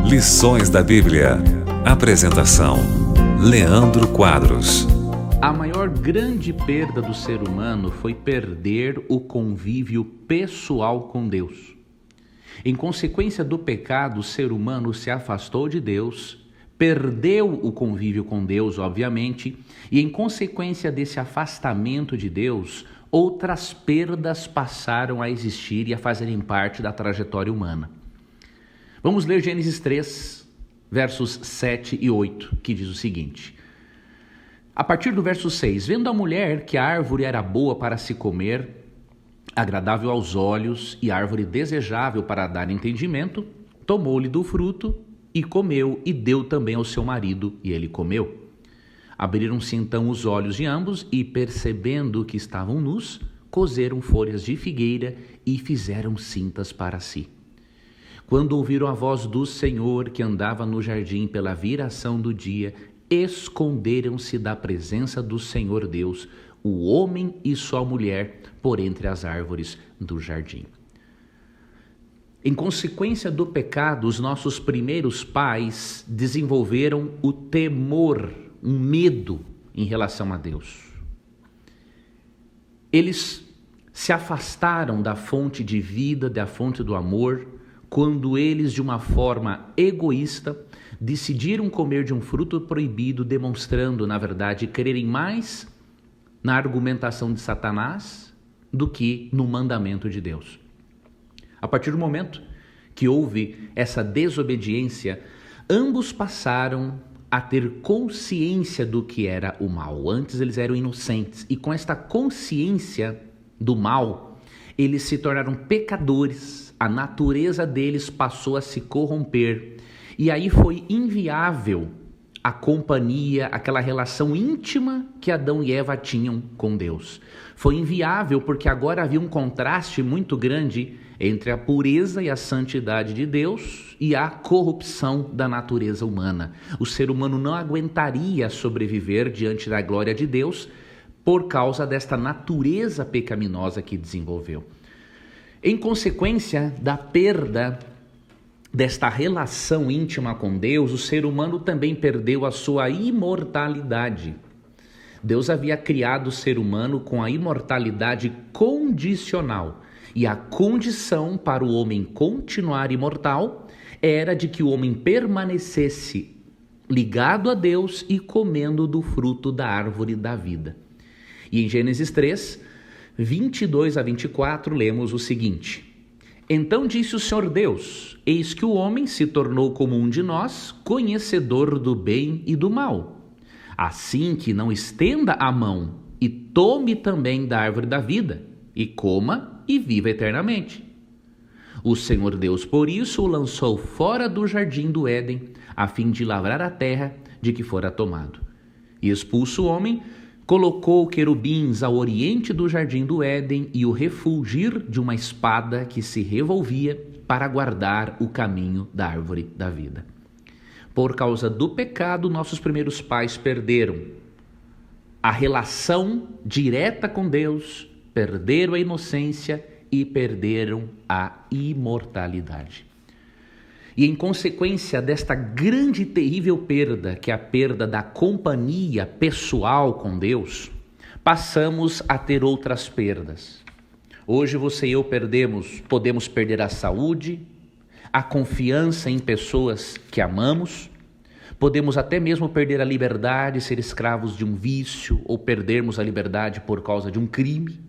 Lições da Bíblia. Apresentação: Leandro Quadros. A maior grande perda do ser humano foi perder o convívio pessoal com Deus. Em consequência do pecado, o ser humano se afastou de Deus, perdeu o convívio com Deus, obviamente, e em consequência desse afastamento de Deus, outras perdas passaram a existir e a fazerem parte da trajetória humana. Vamos ler Gênesis 3, versos 7 e 8, que diz o seguinte: a partir do verso 6, vendo a mulher que a árvore era boa para se comer, agradável aos olhos e árvore desejável para dar entendimento, tomou-lhe do fruto e comeu, e deu também ao seu marido, e ele comeu. Abriram-se então os olhos de ambos, e percebendo que estavam nus, coseram folhas de figueira e fizeram cintas para si. Quando ouviram a voz do Senhor que andava no jardim pela viração do dia, esconderam-se da presença do Senhor Deus, o homem e sua mulher, por entre as árvores do jardim. Em consequência do pecado, os nossos primeiros pais desenvolveram o temor, um medo em relação a Deus. Eles se afastaram da fonte de vida, da fonte do amor, quando eles, de uma forma egoísta, decidiram comer de um fruto proibido, demonstrando, na verdade, quererem mais na argumentação de Satanás do que no mandamento de Deus. A partir do momento que houve essa desobediência, ambos passaram a ter consciência do que era o mal. Antes eles eram inocentes, e com esta consciência do mal, eles se tornaram pecadores. A natureza deles passou a se corromper, e aí foi inviável a companhia, aquela relação íntima que Adão e Eva tinham com Deus. Foi inviável porque agora havia um contraste muito grande entre a pureza e a santidade de Deus e a corrupção da natureza humana. O ser humano não aguentaria sobreviver diante da glória de Deus por causa desta natureza pecaminosa que desenvolveu. Em consequência da perda desta relação íntima com Deus, o ser humano também perdeu a sua imortalidade. Deus havia criado o ser humano com a imortalidade condicional, e a condição para o homem continuar imortal era de que o homem permanecesse ligado a Deus e comendo do fruto da árvore da vida. E em Gênesis 3, 22 a 24, lemos o seguinte: então disse o Senhor Deus: eis que o homem se tornou como um de nós, conhecedor do bem e do mal. Assim que não estenda a mão e tome também da árvore da vida, e coma e viva eternamente. O Senhor Deus, por isso, o lançou fora do jardim do Éden, a fim de lavrar a terra de que fora tomado. E expulso o homem, colocou querubins ao oriente do jardim do Éden e o refulgir de uma espada que se revolvia para guardar o caminho da árvore da vida. Por causa do pecado, nossos primeiros pais perderam a relação direta com Deus, perderam a inocência e perderam a imortalidade. E em consequência desta grande e terrível perda, que é a perda da companhia pessoal com Deus, passamos a ter outras perdas. Hoje você e eu podemos perder a saúde, a confiança em pessoas que amamos, podemos até mesmo perder a liberdade, ser escravos de um vício, ou perdermos a liberdade por causa de um crime.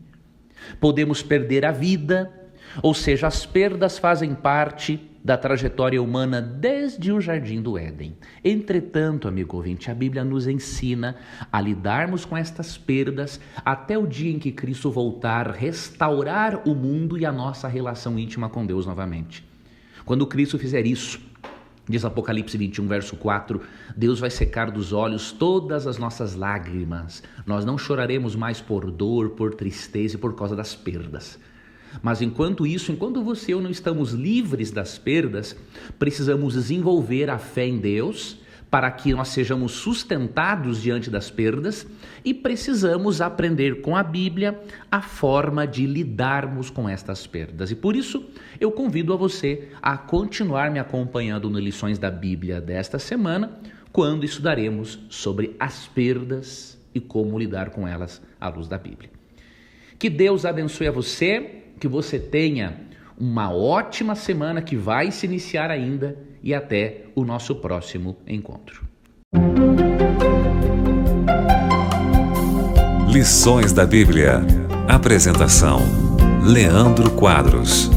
Podemos perder a vida, ou seja, as perdas fazem parte da trajetória humana desde o jardim do Éden. Entretanto, amigo ouvinte, a Bíblia nos ensina a lidarmos com estas perdas até o dia em que Cristo voltar, restaurar o mundo e a nossa relação íntima com Deus novamente. Quando Cristo fizer isso, diz Apocalipse 21, verso 4, Deus vai secar dos olhos todas as nossas lágrimas. Nós não choraremos mais por dor, por tristeza e por causa das perdas. Mas enquanto você e eu não estamos livres das perdas, precisamos desenvolver a fé em Deus para que nós sejamos sustentados diante das perdas e precisamos aprender com a Bíblia a forma de lidarmos com estas perdas. E por isso eu convido a você a continuar me acompanhando no Lições da Bíblia desta semana, quando estudaremos sobre as perdas e como lidar com elas à luz da Bíblia. Que Deus abençoe a você, que você tenha uma ótima semana que vai se iniciar ainda e até o nosso próximo encontro. Lições da Bíblia. Apresentação: Leandro Quadros.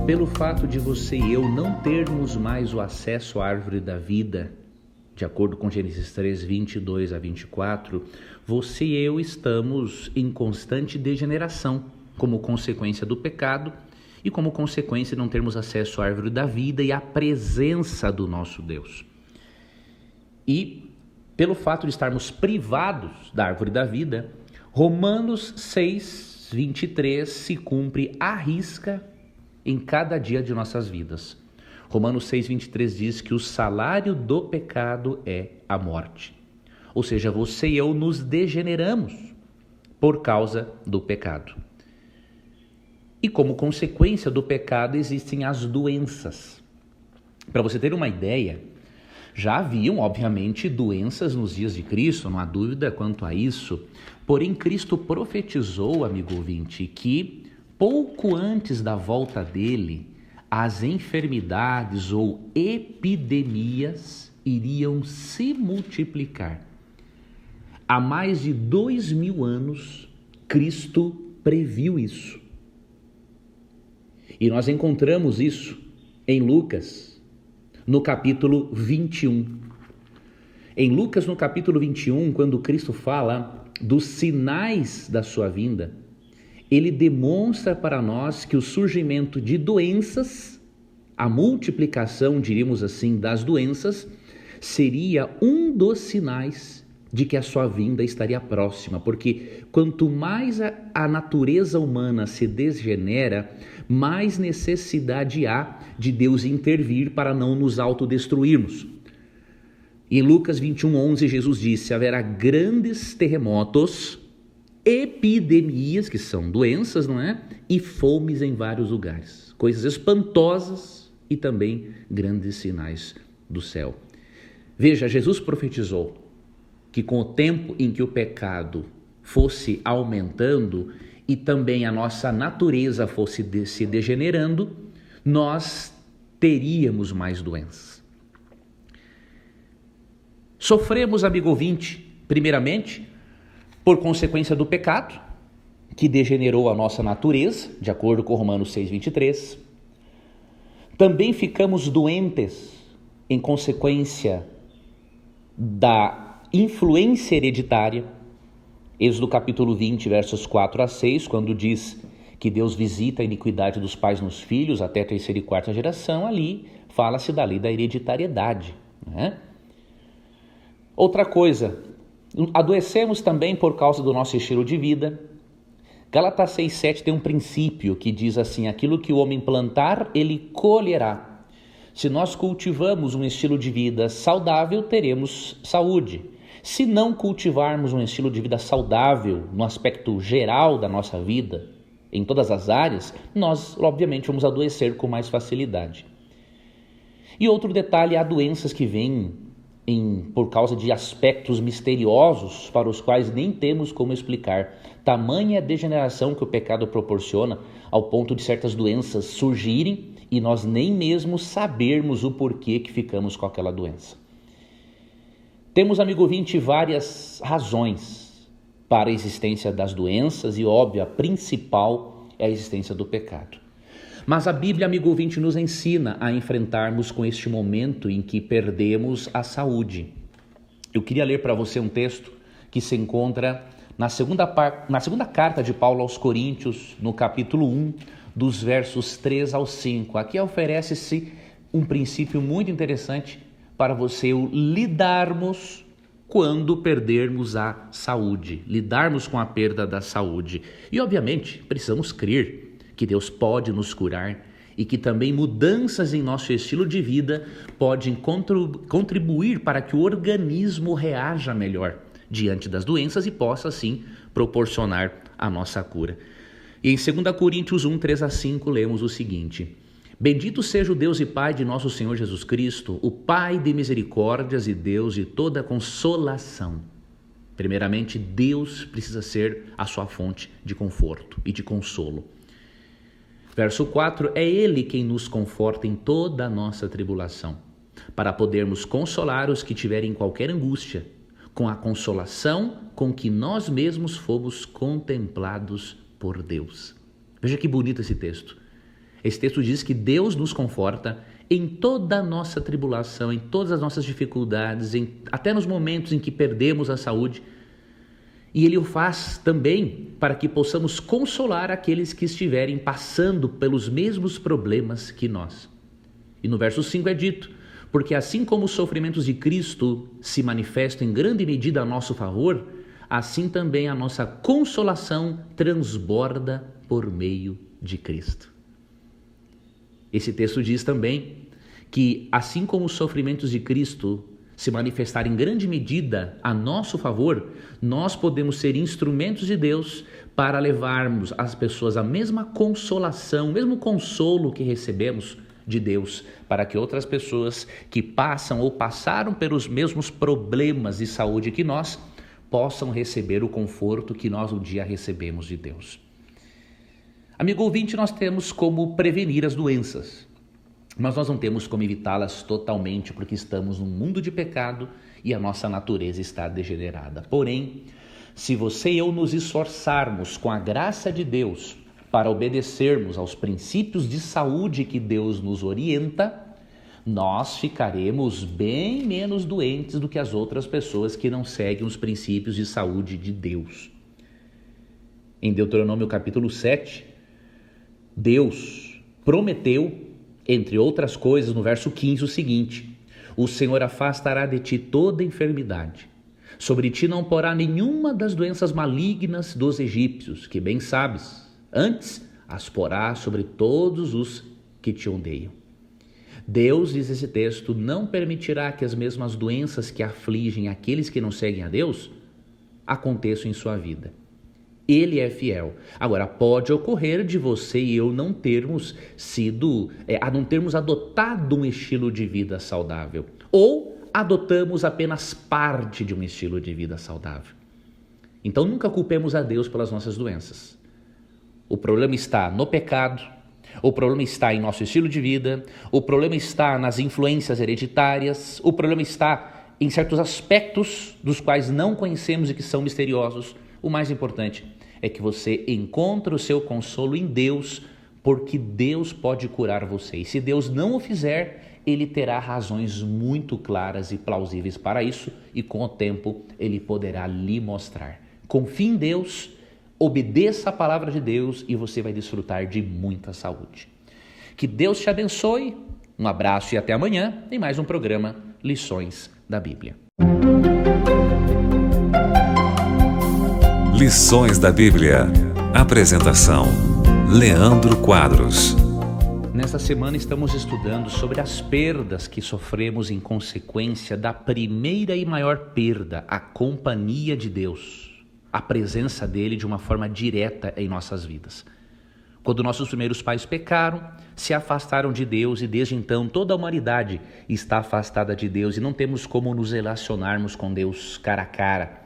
Pelo fato de você e eu não termos mais o acesso à árvore da vida, de acordo com Gênesis 3, 22 a 24, você e eu estamos em constante degeneração como consequência do pecado e como consequência de não termos acesso à árvore da vida e à presença do nosso Deus. E pelo fato de estarmos privados da árvore da vida, Romanos 6, 23 se cumpre à risca em cada dia de nossas vidas. Romanos 6, 23 diz que o salário do pecado é a morte. Ou seja, você e eu nos degeneramos por causa do pecado. E como consequência do pecado existem as doenças. Para você ter uma ideia, já haviam, obviamente, doenças nos dias de Cristo, não há dúvida quanto a isso. Porém, Cristo profetizou, amigo ouvinte, que pouco antes da volta dele, as enfermidades ou epidemias iriam se multiplicar. Há mais de 2000 anos, Cristo previu isso. E nós encontramos isso em Lucas, no capítulo 21. Em Lucas, no capítulo 21, quando Cristo fala dos sinais da sua vinda, ele demonstra para nós que o surgimento de doenças, a multiplicação, diríamos assim, das doenças, seria um dos sinais de que a sua vinda estaria próxima, porque quanto mais a natureza humana se degenera, mais necessidade há de Deus intervir para não nos autodestruirmos. Em Lucas 21:11, Jesus disse: haverá grandes terremotos, epidemias, que são doenças, não é? E fomes em vários lugares. Coisas espantosas e também grandes sinais do céu. Veja, Jesus profetizou que com o tempo em que o pecado fosse aumentando e também a nossa natureza fosse se degenerando, nós teríamos mais doenças. Sofremos, amigo ouvinte, primeiramente, por consequência do pecado, que degenerou a nossa natureza, de acordo com Romanos 6, 23. Também ficamos doentes em consequência da influência hereditária. Êxodo capítulo 20, versos 4 a 6, quando diz que Deus visita a iniquidade dos pais nos filhos até a terceira e quarta geração, ali fala-se da lei da hereditariedade, né? Outra coisa, adoecemos também por causa do nosso estilo de vida. Gálatas 6,7 tem um princípio que diz assim: aquilo que o homem plantar, ele colherá. Se nós cultivamos um estilo de vida saudável, teremos saúde. Se não cultivarmos um estilo de vida saudável no aspecto geral da nossa vida, em todas as áreas, nós obviamente vamos adoecer com mais facilidade. E outro detalhe, há doenças que vêm por causa de aspectos misteriosos para os quais nem temos como explicar. Tamanha degeneração que o pecado proporciona ao ponto de certas doenças surgirem e nós nem mesmo sabermos o porquê que ficamos com aquela doença. Temos, amigo ouvinte, várias razões para a existência das doenças e, óbvio, a principal é a existência do pecado. Mas a Bíblia, amigo ouvinte, nos ensina a enfrentarmos com este momento em que perdemos a saúde. Eu queria ler para você um texto que se encontra na segunda carta de Paulo aos Coríntios, no capítulo 1, dos versos 3 ao 5. Aqui oferece-se um princípio muito interessante para você lidarmos quando perdermos a saúde, lidarmos com a perda da saúde. E, obviamente, precisamos crer que Deus pode nos curar e que também mudanças em nosso estilo de vida podem contribuir para que o organismo reaja melhor diante das doenças e possa, assim, proporcionar a nossa cura. E em 2 Coríntios 1, 3-5, lemos o seguinte: Bendito seja o Deus e Pai de nosso Senhor Jesus Cristo, o Pai de misericórdias e Deus de toda consolação. Primeiramente, Deus precisa ser a sua fonte de conforto e de consolo. Verso 4, é Ele quem nos conforta em toda a nossa tribulação, para podermos consolar os que tiverem qualquer angústia, com a consolação com que nós mesmos fomos contemplados por Deus. Veja que bonito esse texto. Esse texto diz que Deus nos conforta em toda a nossa tribulação, em todas as nossas dificuldades, até nos momentos em que perdemos a saúde. E Ele o faz também para que possamos consolar aqueles que estiverem passando pelos mesmos problemas que nós. E no verso 5 é dito: porque assim como os sofrimentos de Cristo se manifestam em grande medida a nosso favor, assim também a nossa consolação transborda por meio de Cristo. Esse texto diz também que, assim como os sofrimentos de Cristo se manifestarem em grande medida a nosso favor, nós podemos ser instrumentos de Deus para levarmos às pessoas a mesma consolação, o mesmo consolo que recebemos de Deus, para que outras pessoas que passam ou passaram pelos mesmos problemas de saúde que nós, possam receber o conforto que nós um dia recebemos de Deus. Amigo ouvinte, nós temos como prevenir as doenças, mas nós não temos como evitá-las totalmente, porque estamos num mundo de pecado e a nossa natureza está degenerada. Porém, se você e eu nos esforçarmos com a graça de Deus para obedecermos aos princípios de saúde que Deus nos orienta, nós ficaremos bem menos doentes do que as outras pessoas que não seguem os princípios de saúde de Deus. Em Deuteronômio capítulo 7, Deus prometeu, entre outras coisas, no verso 15, o seguinte: o Senhor afastará de ti toda enfermidade. Sobre ti não porá nenhuma das doenças malignas dos egípcios, que bem sabes. Antes as porá sobre todos os que te odeiam. Deus, diz esse texto, não permitirá que as mesmas doenças que afligem aqueles que não seguem a Deus aconteçam em sua vida. Ele é fiel. Agora, pode ocorrer de você e eu não termos não termos adotado um estilo de vida saudável, ou adotamos apenas parte de um estilo de vida saudável. Então, nunca culpemos a Deus pelas nossas doenças. O problema está no pecado, o problema está em nosso estilo de vida, o problema está nas influências hereditárias, o problema está em certos aspectos dos quais não conhecemos e que são misteriosos. O mais importante é que você encontre o seu consolo em Deus, porque Deus pode curar você. E se Deus não o fizer, Ele terá razões muito claras e plausíveis para isso, e com o tempo Ele poderá lhe mostrar. Confie em Deus, obedeça a palavra de Deus e você vai desfrutar de muita saúde. Que Deus te abençoe, um abraço e até amanhã em mais um programa Lições da Bíblia. Lições da Bíblia. Apresentação: Leandro Quadros. Nesta semana estamos estudando sobre as perdas que sofremos em consequência da primeira e maior perda, a companhia de Deus, a presença dele de uma forma direta em nossas vidas. Quando nossos primeiros pais pecaram, se afastaram de Deus e desde então toda a humanidade está afastada de Deus e não temos como nos relacionarmos com Deus cara a cara,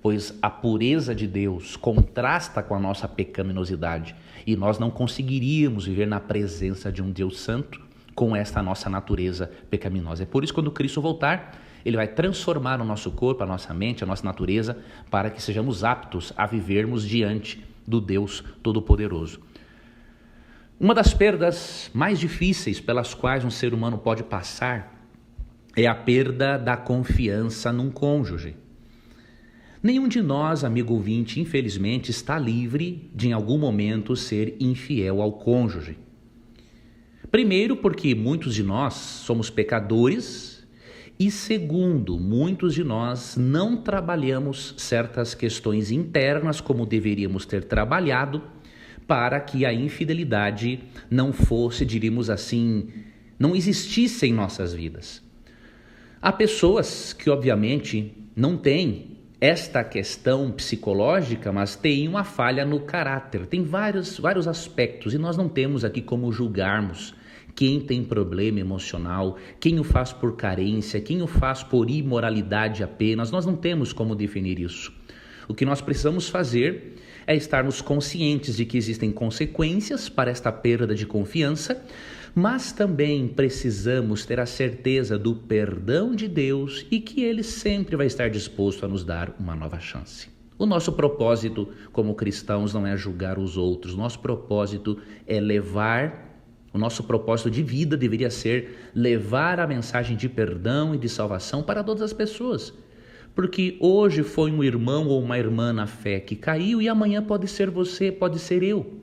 pois a pureza de Deus contrasta com a nossa pecaminosidade e nós não conseguiríamos viver na presença de um Deus santo com esta nossa natureza pecaminosa. É por isso que quando Cristo voltar, Ele vai transformar o nosso corpo, a nossa mente, a nossa natureza, para que sejamos aptos a vivermos diante do Deus Todo-Poderoso. Uma das perdas mais difíceis pelas quais um ser humano pode passar é a perda da confiança num cônjuge. Nenhum de nós, amigo ouvinte, infelizmente, está livre de em algum momento ser infiel ao cônjuge. Primeiro, porque muitos de nós somos pecadores e segundo, muitos de nós não trabalhamos certas questões internas como deveríamos ter trabalhado para que a infidelidade não fosse, diríamos assim, não existisse em nossas vidas. Há pessoas que, obviamente, não têm esta questão psicológica, mas têm uma falha no caráter. Tem vários aspectos e nós não temos aqui como julgarmos quem tem problema emocional, quem o faz por carência, quem o faz por imoralidade apenas. Nós não temos como definir isso. O que nós precisamos fazer é estarmos conscientes de que existem consequências para esta perda de confiança, mas também precisamos ter a certeza do perdão de Deus e que Ele sempre vai estar disposto a nos dar uma nova chance. O nosso propósito como cristãos não é julgar os outros, nosso propósito é o nosso propósito de vida deveria ser levar a mensagem de perdão e de salvação para todas as pessoas. Porque hoje foi um irmão ou uma irmã na fé que caiu e amanhã pode ser você, pode ser eu.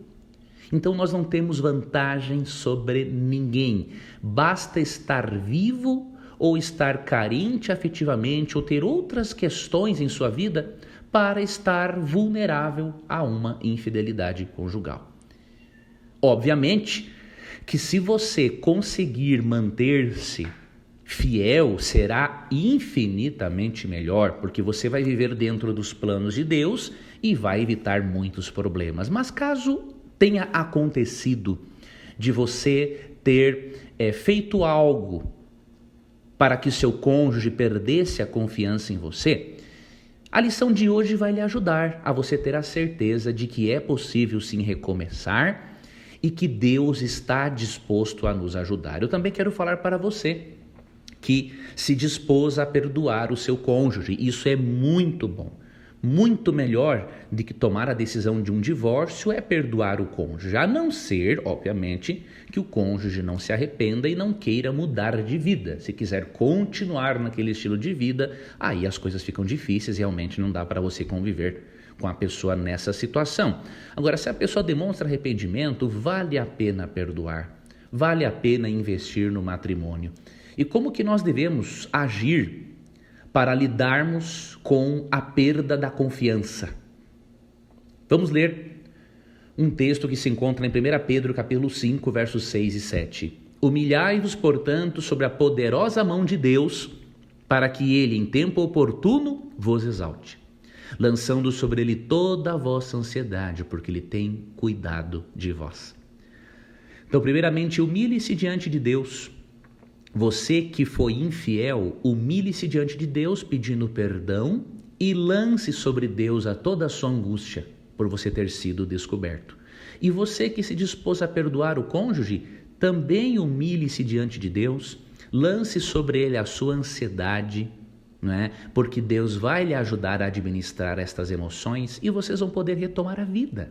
Então nós não temos vantagem sobre ninguém. Basta estar vivo ou estar carente afetivamente ou ter outras questões em sua vida para estar vulnerável a uma infidelidade conjugal. Obviamente que se você conseguir manter-se fiel, será infinitamente melhor, porque você vai viver dentro dos planos de Deus e vai evitar muitos problemas. Mas caso tenha acontecido de você ter feito algo para que seu cônjuge perdesse a confiança em você, a lição de hoje vai lhe ajudar a você ter a certeza de que é possível sim recomeçar e que Deus está disposto a nos ajudar. Eu também quero falar para você que se dispôs a perdoar o seu cônjuge. Isso é muito bom. Muito melhor do que tomar a decisão de um divórcio é perdoar o cônjuge, a não ser, obviamente, que o cônjuge não se arrependa e não queira mudar de vida. Se quiser continuar naquele estilo de vida, aí as coisas ficam difíceis e realmente não dá para você conviver com a pessoa nessa situação. Agora, se a pessoa demonstra arrependimento, vale a pena perdoar, vale a pena investir no matrimônio. E como que nós devemos agir para lidarmos com a perda da confiança? Vamos ler um texto que se encontra em 1 Pedro capítulo 5, versos 6 e 7. Humilhai-vos, portanto, sobre a poderosa mão de Deus, para que ele, em tempo oportuno, vos exalte, lançando sobre ele toda a vossa ansiedade, porque ele tem cuidado de vós. Então, primeiramente, humilhe-se diante de Deus. Você que foi infiel, humilhe-se diante de Deus pedindo perdão e lance sobre Deus a toda a sua angústia por você ter sido descoberto. E você que se dispôs a perdoar o cônjuge, também humilhe-se diante de Deus, lance sobre ele a sua ansiedade, não é? Porque Deus vai lhe ajudar a administrar estas emoções e vocês vão poder retomar a vida.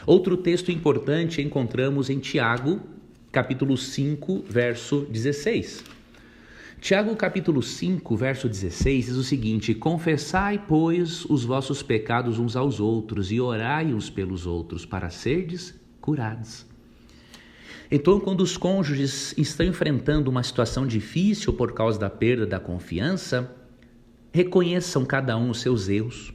Outro texto importante encontramos em Tiago, capítulo 5, verso 16. Tiago, capítulo 5, verso 16, diz o seguinte: confessai, pois, os vossos pecados uns aos outros e orai uns pelos outros, para serdes curados. Então, quando os cônjuges estão enfrentando uma situação difícil por causa da perda da confiança, reconheçam cada um os seus erros.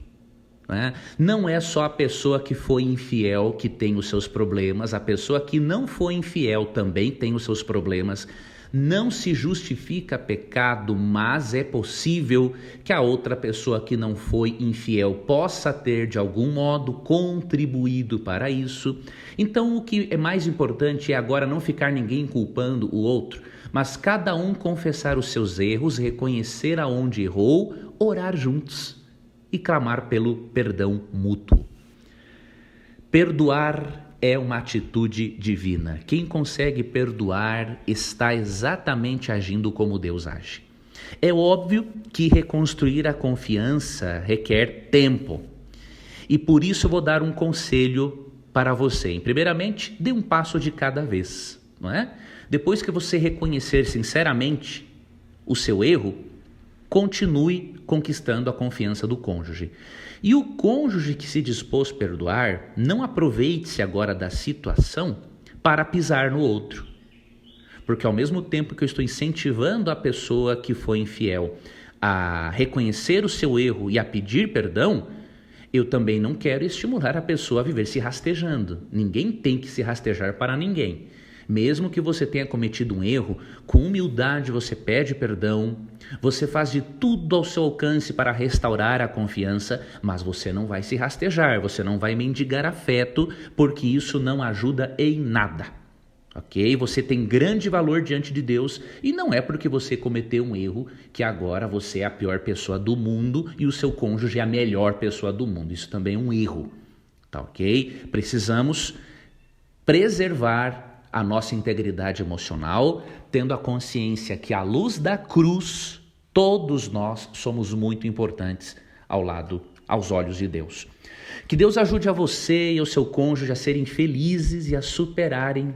Não é só a pessoa que foi infiel que tem os seus problemas, a pessoa que não foi infiel também tem os seus problemas. Não se justifica pecado, mas é possível que a outra pessoa que não foi infiel possa ter de algum modo contribuído para isso. Então o que é mais importante é agora não ficar ninguém culpando o outro, mas cada um confessar os seus erros, reconhecer aonde errou, orar juntos e clamar pelo perdão mútuo. Perdoar é uma atitude divina. Quem consegue perdoar está exatamente agindo como Deus age. É óbvio que reconstruir a confiança requer tempo. E por isso eu vou dar um conselho para você. Primeiramente, dê um passo de cada vez, não é? Depois que você reconhecer sinceramente o seu erro, continue conquistando a confiança do cônjuge. E o cônjuge que se dispôs a perdoar, não aproveite-se agora da situação para pisar no outro. Porque ao mesmo tempo que eu estou incentivando a pessoa que foi infiel a reconhecer o seu erro e a pedir perdão, eu também não quero estimular a pessoa a viver se rastejando. Ninguém tem que se rastejar para ninguém. Mesmo que você tenha cometido um erro, com humildade você pede perdão, você faz de tudo ao seu alcance para restaurar a confiança, mas você não vai se rastejar, você não vai mendigar afeto, porque isso não ajuda em nada. Ok? Você tem grande valor diante de Deus e não é porque você cometeu um erro que agora você é a pior pessoa do mundo e o seu cônjuge é a melhor pessoa do mundo. Isso também é um erro, tá ok? Precisamos preservar a nossa integridade emocional, tendo a consciência que à luz da cruz, todos nós somos muito importantes aos olhos de Deus. Que Deus ajude a você e ao seu cônjuge a serem felizes e a superarem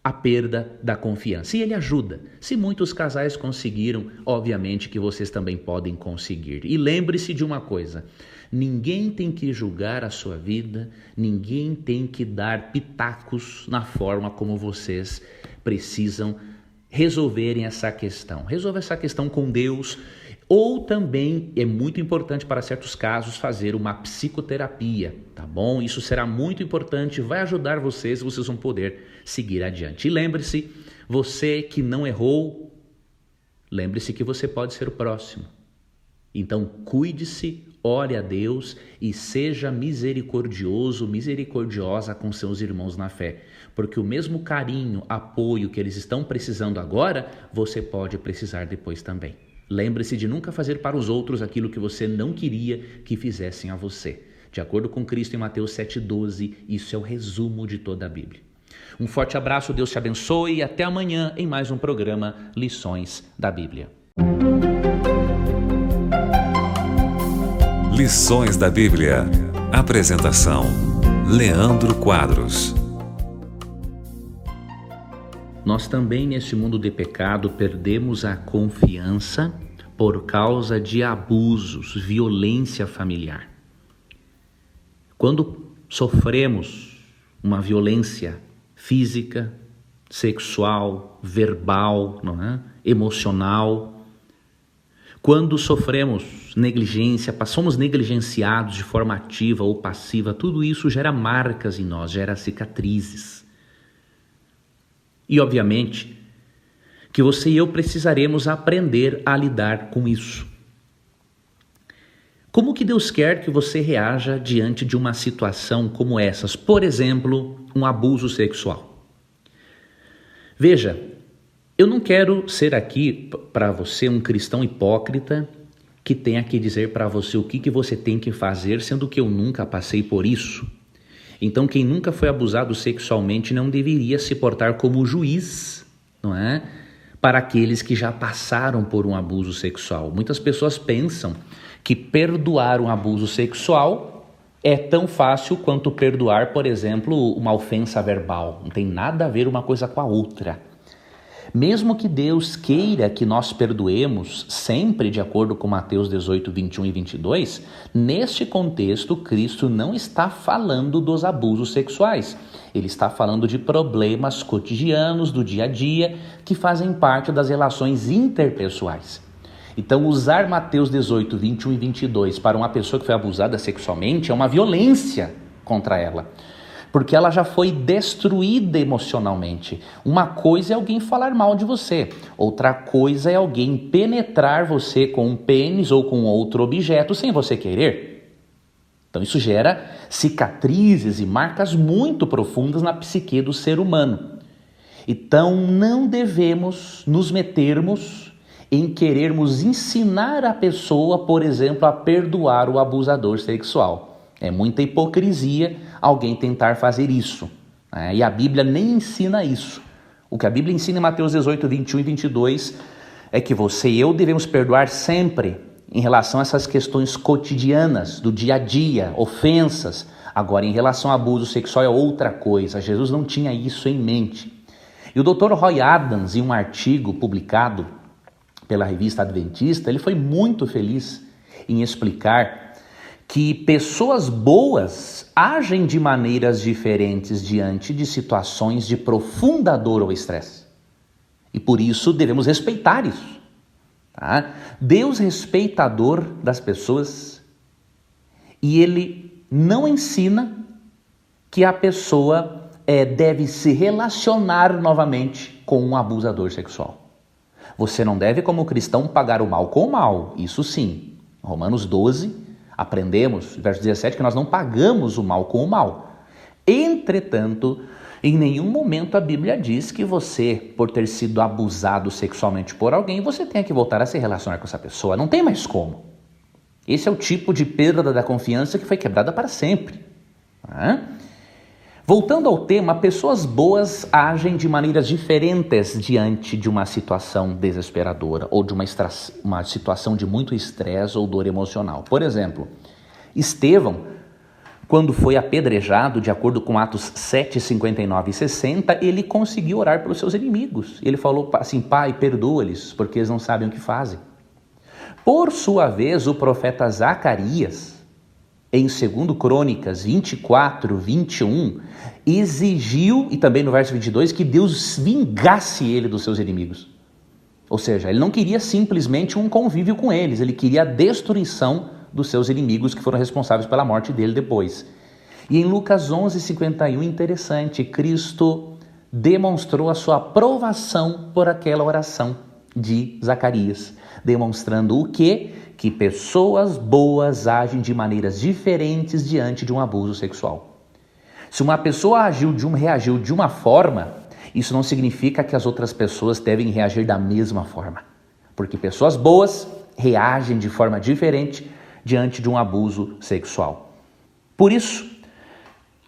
a perda da confiança. E Ele ajuda. Se muitos casais conseguiram, obviamente que vocês também podem conseguir. E lembre-se de uma coisa: ninguém tem que julgar a sua vida, ninguém tem que dar pitacos na forma como vocês precisam resolverem essa questão. Resolva essa questão com Deus, ou também é muito importante para certos casos fazer uma psicoterapia, tá bom? Isso será muito importante, vai ajudar vocês vão poder seguir adiante. E lembre-se, você que não errou, lembre-se que você pode ser o próximo. Então cuide-se, ore a Deus e seja misericordioso, misericordiosa com seus irmãos na fé. Porque o mesmo carinho, apoio que eles estão precisando agora, você pode precisar depois também. Lembre-se de nunca fazer para os outros aquilo que você não queria que fizessem a você. De acordo com Cristo em Mateus 7,12, isso é o resumo de toda a Bíblia. Um forte abraço, Deus te abençoe e até amanhã em mais um programa Lições da Bíblia. Lições da Bíblia. Apresentação: Leandro Quadros. Nós também, neste mundo de pecado, perdemos a confiança por causa de abusos, violência familiar. Quando sofremos uma violência física, sexual, verbal, não é? Emocional, quando sofremos negligência, somos negligenciados de forma ativa ou passiva, tudo isso gera marcas em nós, gera cicatrizes. E, obviamente, que você e eu precisaremos aprender a lidar com isso. Como que Deus quer que você reaja diante de uma situação como essas? Por exemplo, um abuso sexual. Veja, eu não quero ser aqui para você um cristão hipócrita que tenha que dizer para você o que você tem que fazer, sendo que eu nunca passei por isso. Então, quem nunca foi abusado sexualmente não deveria se portar como juiz, não é? Para aqueles que já passaram por um abuso sexual. Muitas pessoas pensam que perdoar um abuso sexual é tão fácil quanto perdoar, por exemplo, uma ofensa verbal. Não tem nada a ver uma coisa com a outra. Mesmo que Deus queira que nós perdoemos sempre de acordo com Mateus 18, 21 e 22, neste contexto, Cristo não está falando dos abusos sexuais. Ele está falando de problemas cotidianos do dia a dia que fazem parte das relações interpessoais. Então, usar Mateus 18, 21 e 22 para uma pessoa que foi abusada sexualmente é uma violência contra ela. Porque ela já foi destruída emocionalmente. Uma coisa é alguém falar mal de você, outra coisa é alguém penetrar você com um pênis ou com outro objeto sem você querer. Então isso gera cicatrizes e marcas muito profundas na psique do ser humano. Então não devemos nos metermos em querermos ensinar a pessoa, por exemplo, a perdoar o abusador sexual. É muita hipocrisia alguém tentar fazer isso, né? E a Bíblia nem ensina isso. O que a Bíblia ensina em Mateus 18, 21 e 22 é que você e eu devemos perdoar sempre em relação a essas questões cotidianas, do dia a dia, ofensas. Agora, em relação ao abuso sexual é outra coisa. Jesus não tinha isso em mente. E o Dr. Roy Adams, em um artigo publicado pela revista Adventista, ele foi muito feliz em explicar que pessoas boas agem de maneiras diferentes diante de situações de profunda dor ou estresse. E por isso devemos respeitar isso. Tá? Deus respeita a dor das pessoas e ele não ensina que a pessoa deve se relacionar novamente com um abusador sexual. Você não deve, como cristão, pagar o mal com o mal, isso sim. Romanos 12, aprendemos, verso 17, que nós não pagamos o mal com o mal. Entretanto, em nenhum momento a Bíblia diz que você, por ter sido abusado sexualmente por alguém, você tenha que voltar a se relacionar com essa pessoa. Não tem mais como. Esse é o tipo de perda da confiança que foi quebrada para sempre. Voltando ao tema, pessoas boas agem de maneiras diferentes diante de uma situação desesperadora ou de uma situação de muito estresse ou dor emocional. Por exemplo, Estevão, quando foi apedrejado, de acordo com Atos 7, 59 e 60, ele conseguiu orar pelos seus inimigos. Ele falou assim: Pai, perdoa-lhes, porque eles não sabem o que fazem. Por sua vez, o profeta Zacarias, em 2 Crônicas 24, 21, exigiu, e também no verso 22, que Deus vingasse ele dos seus inimigos. Ou seja, ele não queria simplesmente um convívio com eles, ele queria a destruição dos seus inimigos que foram responsáveis pela morte dele depois. E em Lucas 11, 51, interessante, Cristo demonstrou a sua aprovação por aquela oração de Zacarias, demonstrando o quê? Que pessoas boas agem de maneiras diferentes diante de um abuso sexual. Se uma pessoa reagiu de uma forma, isso não significa que as outras pessoas devem reagir da mesma forma, porque pessoas boas reagem de forma diferente diante de um abuso sexual. Por isso,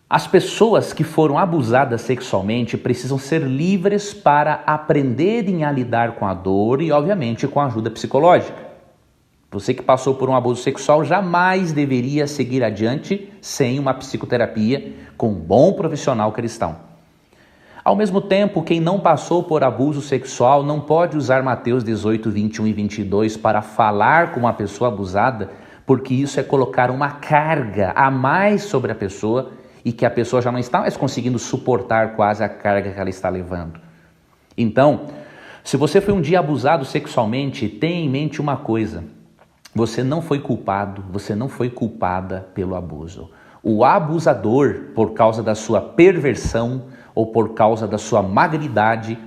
as pessoas que foram abusadas sexualmente precisam ser livres para aprenderem a lidar com a dor e, obviamente, com a ajuda psicológica. Você que passou por um abuso sexual jamais deveria seguir adiante sem uma psicoterapia com um bom profissional cristão. Ao mesmo tempo, quem não passou por abuso sexual não pode usar Mateus 18, 21 e 22 para falar com uma pessoa abusada, porque isso é colocar uma carga a mais sobre a pessoa e que a pessoa já não está mais conseguindo suportar quase a carga que ela está levando. Então, se você foi um dia abusado sexualmente, tenha em mente uma coisa: você não foi culpado, você não foi culpada pelo abuso. O abusador, por causa da sua perversão, ou por causa da sua malignidade,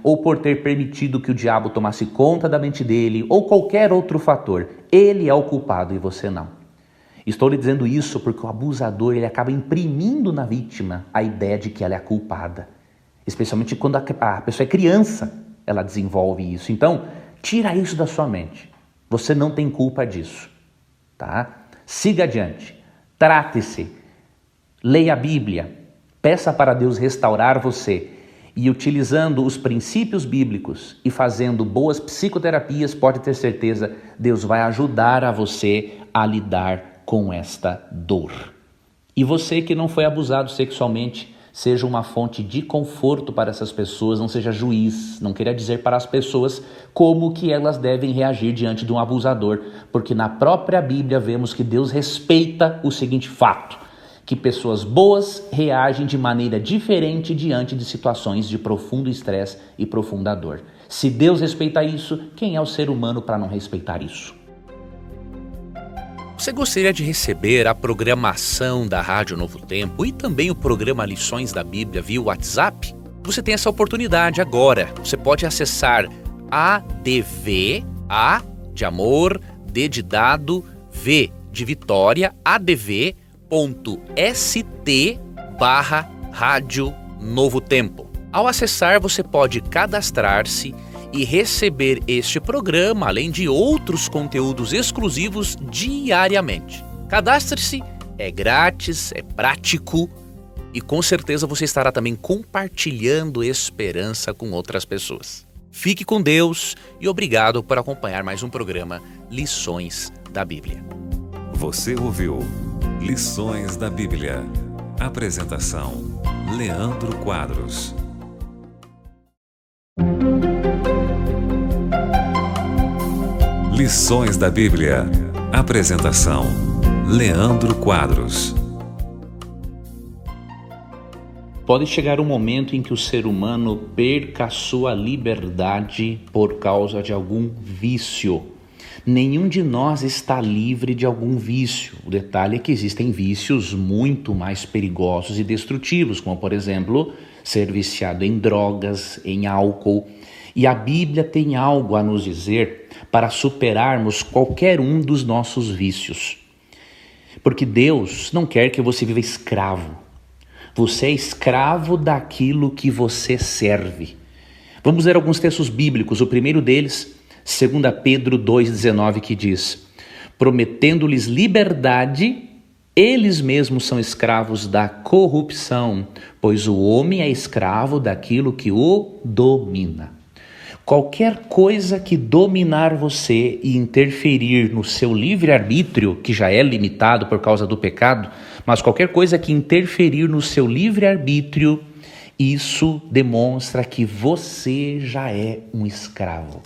ou por ter permitido que o diabo tomasse conta da mente dele, ou qualquer outro fator, ele é o culpado e você não. Estou lhe dizendo isso porque o abusador ele acaba imprimindo na vítima a ideia de que ela é a culpada. Especialmente quando a pessoa é criança, ela desenvolve isso. Então, tira isso da sua mente. Você não tem culpa disso, tá? Siga adiante, trate-se, leia a Bíblia, peça para Deus restaurar você e utilizando os princípios bíblicos e fazendo boas psicoterapias, pode ter certeza, Deus vai ajudar a você a lidar com esta dor. E você que não foi abusado sexualmente, seja uma fonte de conforto para essas pessoas, não seja juiz, não queira dizer para as pessoas como que elas devem reagir diante de um abusador, porque na própria Bíblia vemos que Deus respeita o seguinte fato: que pessoas boas reagem de maneira diferente diante de situações de profundo estresse e profunda dor. Se Deus respeita isso, quem é o ser humano para não respeitar isso? Você gostaria de receber a programação da Rádio Novo Tempo e também o programa Lições da Bíblia via WhatsApp? Você tem essa oportunidade agora. Você pode acessar ADV, A de amor, D de dado, V de Vitória, adv.st/Rádio Novo Tempo. Ao acessar, você pode cadastrar-se e receber este programa, além de outros conteúdos exclusivos diariamente. Cadastre-se, é grátis, é prático e com certeza você estará também compartilhando esperança com outras pessoas. Fique com Deus e obrigado por acompanhar mais um programa Lições da Bíblia. Você ouviu Lições da Bíblia. Apresentação: Leandro Quadros. Lições da Bíblia. Apresentação: Leandro Quadros. Pode chegar um momento em que o ser humano perca a sua liberdade por causa de algum vício. Nenhum de nós está livre de algum vício. O detalhe é que existem vícios muito mais perigosos e destrutivos, como, por exemplo, ser viciado em drogas, em álcool. E a Bíblia tem algo a nos dizer para superarmos qualquer um dos nossos vícios. Porque Deus não quer que você viva escravo. Você é escravo daquilo que você serve. Vamos ler alguns textos bíblicos. O primeiro deles, 2 Pedro 2,19, que diz: prometendo-lhes liberdade, eles mesmos são escravos da corrupção, pois o homem é escravo daquilo que o domina. Qualquer coisa que dominar você e interferir no seu livre-arbítrio, que já é limitado por causa do pecado, mas qualquer coisa que interferir no seu livre-arbítrio, isso demonstra que você já é um escravo.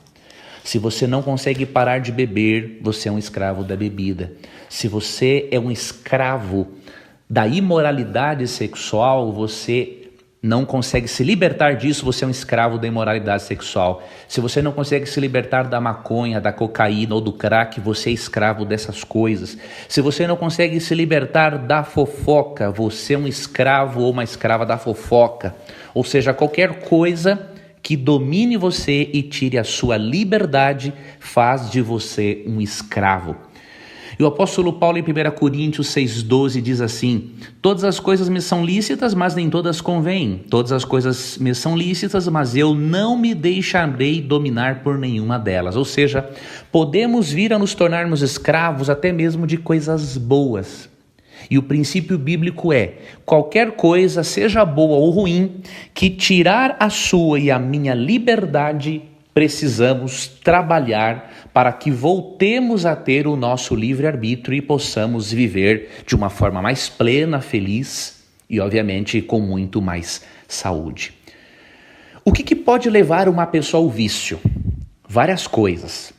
Se você não consegue parar de beber, você é um escravo da bebida. Se você é um escravo da imoralidade sexual, você não consegue se libertar disso, você é um escravo da imoralidade sexual. Se você não consegue se libertar da maconha, da cocaína ou do crack, você é escravo dessas coisas. Se você não consegue se libertar da fofoca, você é um escravo ou uma escrava da fofoca. Ou seja, qualquer coisa que domine você e tire a sua liberdade faz de você um escravo. E o apóstolo Paulo em 1 Coríntios 6,12 diz assim: todas as coisas me são lícitas, mas nem todas convêm. Todas as coisas me são lícitas, mas eu não me deixarei dominar por nenhuma delas. Ou seja, podemos vir a nos tornarmos escravos até mesmo de coisas boas. E o princípio bíblico é: qualquer coisa, seja boa ou ruim, que tirar a sua e a minha liberdade, precisamos trabalhar para que voltemos a ter o nosso livre-arbítrio e possamos viver de uma forma mais plena, feliz e, obviamente, com muito mais saúde. O que pode levar uma pessoa ao vício? Várias coisas.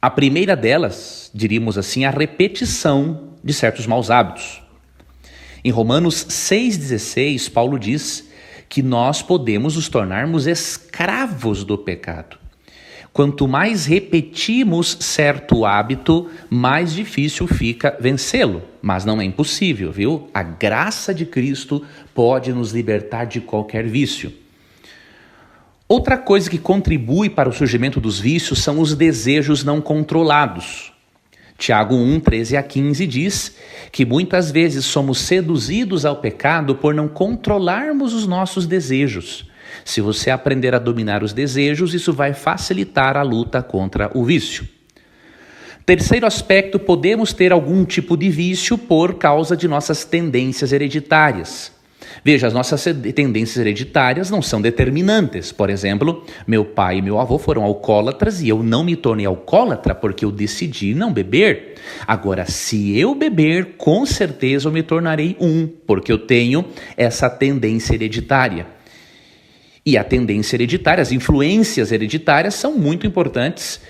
A primeira delas, diríamos assim, a repetição de certos maus hábitos. Em Romanos 6,16, Paulo diz que nós podemos nos tornarmos escravos do pecado. Quanto mais repetimos certo hábito, mais difícil fica vencê-lo. Mas não é impossível, viu? A graça de Cristo pode nos libertar de qualquer vício. Outra coisa que contribui para o surgimento dos vícios são os desejos não controlados. Tiago 1, 13 a 15 diz que muitas vezes somos seduzidos ao pecado por não controlarmos os nossos desejos. Se você aprender a dominar os desejos, isso vai facilitar a luta contra o vício. Terceiro aspecto, podemos ter algum tipo de vício por causa de nossas tendências hereditárias. Veja, as nossas tendências hereditárias não são determinantes. Por exemplo, meu pai e meu avô foram alcoólatras e eu não me tornei alcoólatra porque eu decidi não beber. Agora, se eu beber, com certeza eu me tornarei porque eu tenho essa tendência hereditária. E a tendência hereditária, as influências hereditárias são muito importantes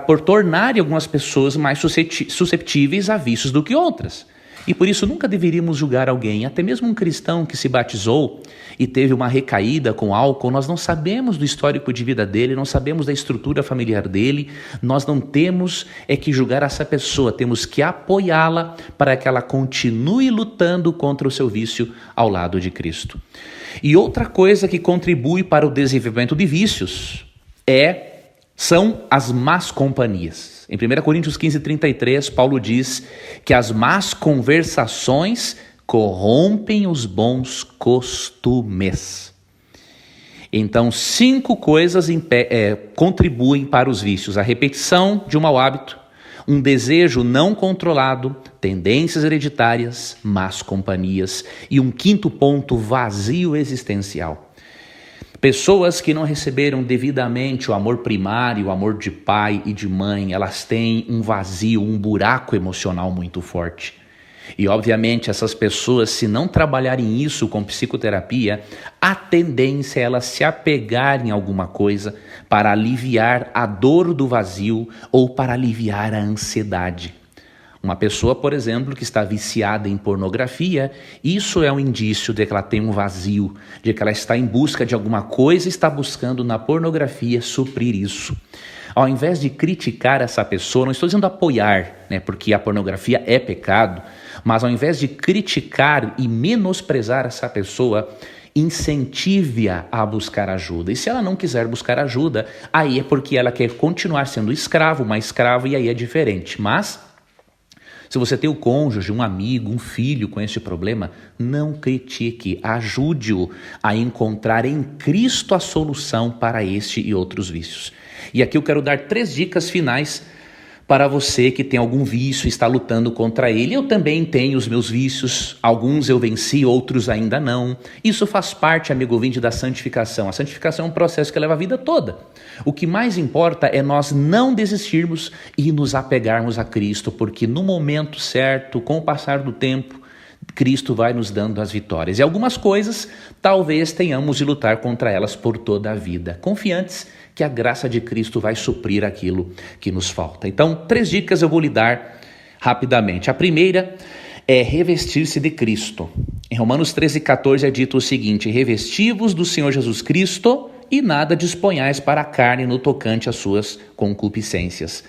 por tornarem algumas pessoas mais susceptíveis a vícios do que outras. E por isso nunca deveríamos julgar alguém, até mesmo um cristão que se batizou e teve uma recaída com álcool. Nós não sabemos do histórico de vida dele, não sabemos da estrutura familiar dele. Nós não temos que julgar essa pessoa, temos que apoiá-la para que ela continue lutando contra o seu vício ao lado de Cristo. E outra coisa que contribui para o desenvolvimento de vícios são as más companhias. Em 1 Coríntios 15, 33, Paulo diz que as más conversações corrompem os bons costumes. Então, 5 coisas contribuem para os vícios: a repetição de um mau hábito, um desejo não controlado, tendências hereditárias, más companhias e um 5º ponto, vazio existencial. Pessoas que não receberam devidamente o amor primário, o amor de pai e de mãe, elas têm um vazio, um buraco emocional muito forte. E obviamente essas pessoas, se não trabalharem isso com psicoterapia, a tendência é elas se apegarem a alguma coisa para aliviar a dor do vazio ou para aliviar a ansiedade. Uma pessoa, por exemplo, que está viciada em pornografia, isso é um indício de que ela tem um vazio, de que ela está em busca de alguma coisa e está buscando na pornografia suprir isso. Ao invés de criticar essa pessoa, não estou dizendo apoiar, né, porque a pornografia é pecado, mas ao invés de criticar e menosprezar essa pessoa, incentive-a a buscar ajuda. E se ela não quiser buscar ajuda, aí é porque ela quer continuar sendo escravo, uma escrava, e aí é diferente. Mas se você tem um cônjuge, um amigo, um filho com este problema, não critique, ajude-o a encontrar em Cristo a solução para este e outros vícios. E aqui eu quero dar 3 dicas finais para você que tem algum vício e está lutando contra ele. Eu também tenho os meus vícios, alguns eu venci, outros ainda não. Isso faz parte, amigo ouvinte, da santificação. A santificação é um processo que leva a vida toda. O que mais importa é nós não desistirmos e nos apegarmos a Cristo, porque no momento certo, com o passar do tempo, Cristo vai nos dando as vitórias. E algumas coisas, talvez tenhamos de lutar contra elas por toda a vida, confiantes que a graça de Cristo vai suprir aquilo que nos falta. Então, 3 dicas eu vou lhe dar rapidamente. A primeira é revestir-se de Cristo. Em Romanos 13,14 é dito o seguinte: revesti-vos do Senhor Jesus Cristo e nada disponhais para a carne no tocante às suas concupiscências.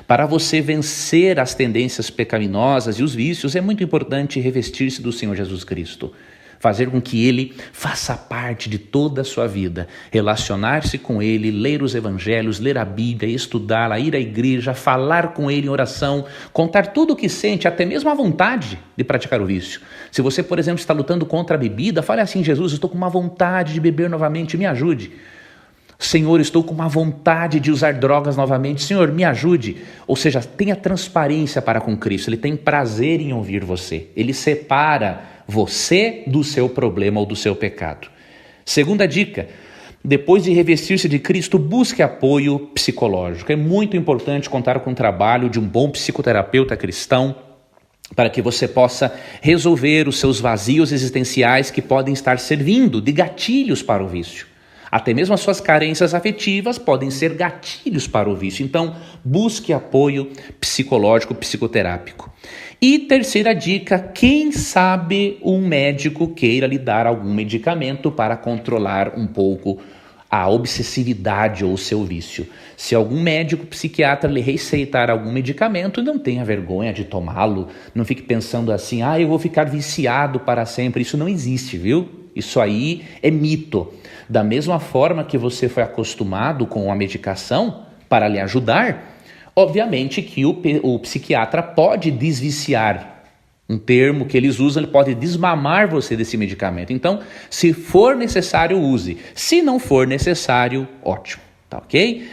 Para você vencer as tendências pecaminosas e os vícios, é muito importante revestir-se do Senhor Jesus Cristo. Fazer com que Ele faça parte de toda a sua vida, relacionar-se com Ele, ler os evangelhos, ler a Bíblia, estudá-la, ir à igreja, falar com Ele em oração, contar tudo o que sente, até mesmo a vontade de praticar o vício. Se você, por exemplo, está lutando contra a bebida, fale assim: Jesus, estou com uma vontade de beber novamente, me ajude. Senhor, estou com uma vontade de usar drogas novamente, Senhor, me ajude. Ou seja, tenha transparência para com Cristo. Ele tem prazer em ouvir você. Ele separa você do seu problema ou do seu pecado. Segunda dica: depois de revestir-se de Cristo, busque apoio psicológico. É muito importante contar com o trabalho de um bom psicoterapeuta cristão, para que você possa resolver os seus vazios existenciais que podem estar servindo de gatilhos para o vício. Até mesmo as suas carências afetivas podem ser gatilhos para o vício. Então, busque apoio psicológico, psicoterápico. E terceira dica: quem sabe um médico queira lhe dar algum medicamento para controlar um pouco a obsessividade ou o seu vício. Se algum médico psiquiatra lhe receitar algum medicamento, não tenha vergonha de tomá-lo. Não fique pensando assim: eu vou ficar viciado para sempre. Isso não existe, viu? Isso aí é mito. Da mesma forma que você foi acostumado com a medicação para lhe ajudar, obviamente que o psiquiatra pode desviciar. Um termo que eles usam, ele pode desmamar você desse medicamento. Então, se for necessário, use. Se não for necessário, ótimo, tá ok?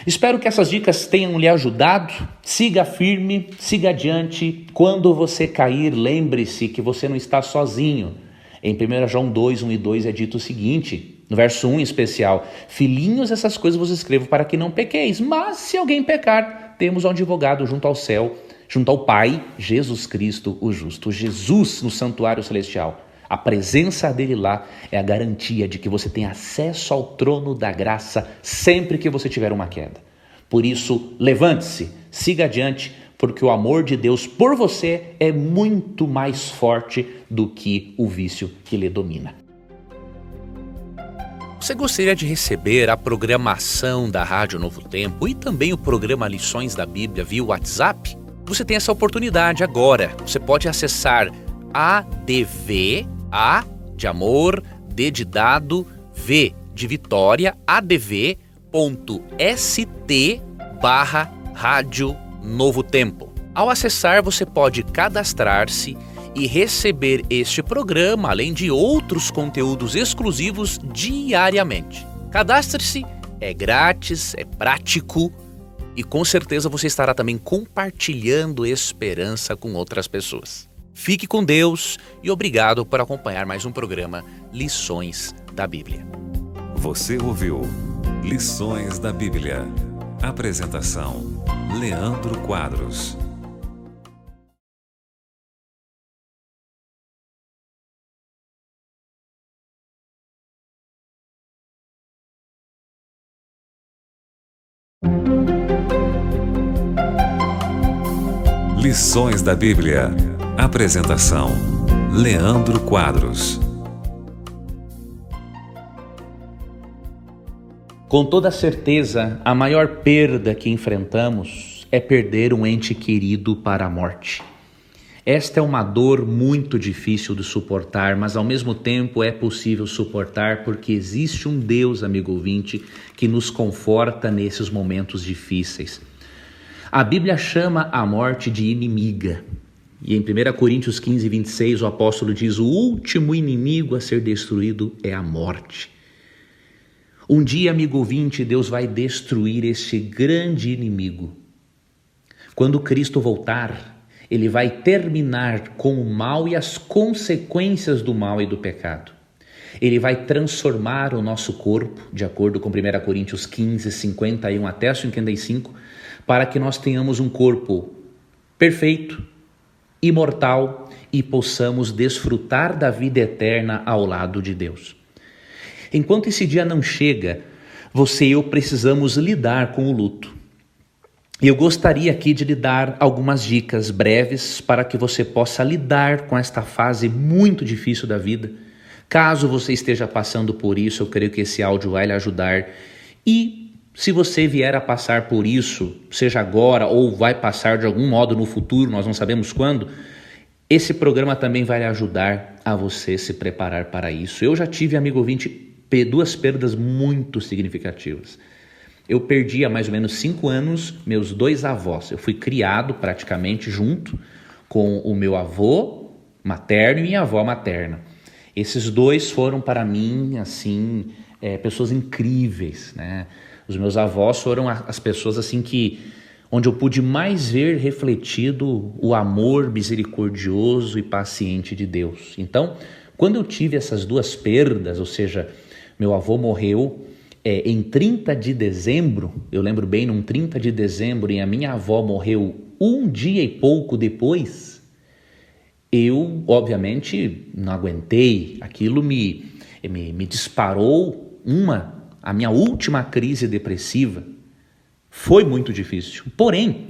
Espero que essas dicas tenham lhe ajudado. Siga firme, siga adiante. Quando você cair, lembre-se que você não está sozinho. Em 1 João 2, 1 e 2 é dito o seguinte, no verso 1 em especial: filhinhos, essas coisas vos escrevo para que não pequeis, mas se alguém pecar, temos um advogado junto ao céu, junto ao Pai, Jesus Cristo o justo. Jesus no santuário celestial. A presença dele lá é a garantia de que você tem acesso ao trono da graça sempre que você tiver uma queda. Por isso, levante-se, siga adiante, porque o amor de Deus por você é muito mais forte do que o vício que lhe domina. Você gostaria de receber a programação da Rádio Novo Tempo e também o programa Lições da Bíblia via WhatsApp? Você tem essa oportunidade agora. Você pode acessar ADV, A de amor, D de dado, V de Vitória, adv.st/Rádio Novo Tempo. Ao acessar, você pode cadastrar-se e receber este programa, além de outros conteúdos exclusivos diariamente. Cadastre-se, é grátis, é prático e com certeza você estará também compartilhando esperança com outras pessoas. Fique com Deus e obrigado por acompanhar mais um programa Lições da Bíblia. Você ouviu Lições da Bíblia. Apresentação: Leandro Quadros. Lições da Bíblia. Apresentação: Leandro Quadros. Com toda certeza, a maior perda que enfrentamos é perder um ente querido para a morte. Esta é uma dor muito difícil de suportar, mas ao mesmo tempo é possível suportar porque existe um Deus, amigo ouvinte, que nos conforta nesses momentos difíceis. A Bíblia chama a morte de inimiga. E em 1 Coríntios 15, 26, o apóstolo diz: o último inimigo a ser destruído é a morte. Um dia, amigo ouvinte, Deus vai destruir este grande inimigo. Quando Cristo voltar, Ele vai terminar com o mal e as consequências do mal e do pecado. Ele vai transformar o nosso corpo, de acordo com 1 Coríntios 15, 51 até 55, para que nós tenhamos um corpo perfeito, imortal e possamos desfrutar da vida eterna ao lado de Deus. Enquanto esse dia não chega, você e eu precisamos lidar com o luto. E eu gostaria aqui de lhe dar algumas dicas breves para que você possa lidar com esta fase muito difícil da vida. Caso você esteja passando por isso, eu creio que esse áudio vai lhe ajudar. E se você vier a passar por isso, seja agora ou vai passar de algum modo no futuro, nós não sabemos quando, esse programa também vai lhe ajudar a você se preparar para isso. Eu já tive, amigo ouvinte, duas perdas muito significativas. Eu perdi há mais ou menos 5 anos meus 2 avós. Eu fui criado praticamente junto com o meu avô materno e minha avó materna. Esses dois foram para mim, assim, pessoas incríveis, né? Os meus avós foram as pessoas assim onde eu pude mais ver refletido o amor misericordioso e paciente de Deus. Então, quando eu tive essas 2 perdas, ou seja, meu avô morreu em 30 de dezembro, eu lembro bem, num 30 de dezembro, e a minha avó morreu um dia e pouco depois, eu, obviamente, não aguentei. Aquilo me disparou a minha última crise depressiva. Foi muito difícil. Porém,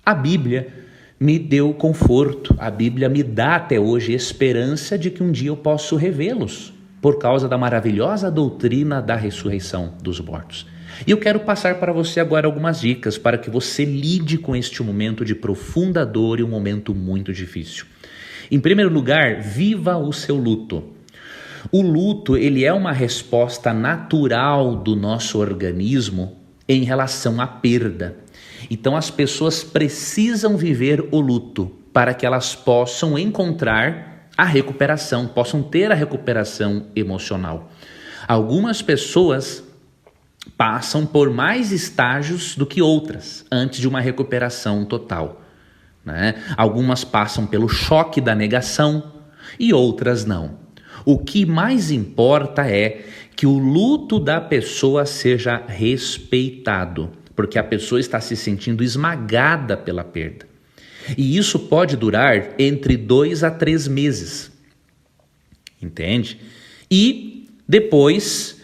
a Bíblia me deu conforto. A Bíblia me dá até hoje esperança de que um dia eu posso revê-los, por causa da maravilhosa doutrina da ressurreição dos mortos. E eu quero passar para você agora algumas dicas para que você lide com este momento de profunda dor e um momento muito difícil. Em primeiro lugar, viva o seu luto. O luto, ele é uma resposta natural do nosso organismo em relação à perda. Então as pessoas precisam viver o luto para que elas possam encontrar a recuperação, possam ter a recuperação emocional. Algumas pessoas passam por mais estágios do que outras antes de uma recuperação total, né? Algumas passam pelo choque da negação e outras não. O que mais importa é que o luto da pessoa seja respeitado, porque a pessoa está se sentindo esmagada pela perda. E isso pode durar entre 2 a 3 meses, entende? E depois,